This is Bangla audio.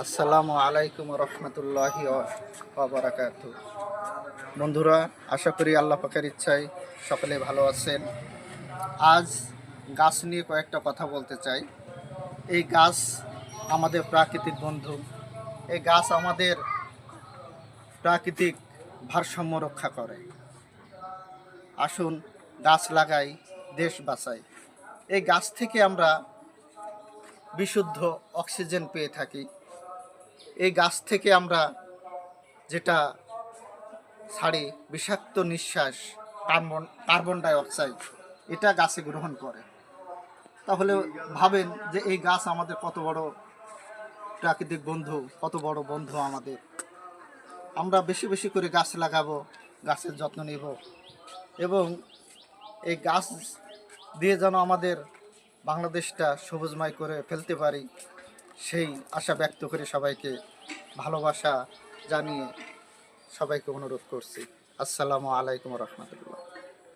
আসসালামু আলাইকুম রহমতুল্লাহি বারাকাতু। বন্ধুরা, আশা করি আল্লাহ পাকের ইচ্ছায় সকলে ভালো আছেন। আজ গাছ নিয়ে কয়েকটা কথা বলতে চাই। এই গাছ আমাদের প্রাকৃতিক বন্ধু। এই গাছ আমাদের প্রাকৃতিক ভারসাম্য রক্ষা করে। আসুন গাছ লাগাই, দেশ বাঁচাই। এই গাছ থেকে আমরা বিশুদ্ধ অক্সিজেন পেয়ে থাকি। এই গাছ থেকে আমরা যেটা ছাড়ি বিষাক্ত নিঃশ্বাস, কার্বন ডাই অক্সাইড, এটা গাছে গ্রহণ করে। তাহলে ভাবেন যে এই গাছ আমাদের কত বড় প্রাকৃতিক বন্ধু, কত বড় বন্ধু আমাদের। আমরা বেশি বেশি করে গাছ লাগাবো, গাছের যত্ন নেব এবং এই গাছ দিয়ে যেন আমাদের বাংলাদেশটা সবুজময় করে ফেলতে পারি, সেই আশা ব্যক্ত করে সবাইকে ভালোবাসা জানিয়ে সবাইকে অনুরোধ করছি। আসসালামু আলাইকুম রহমতুল্লাহ।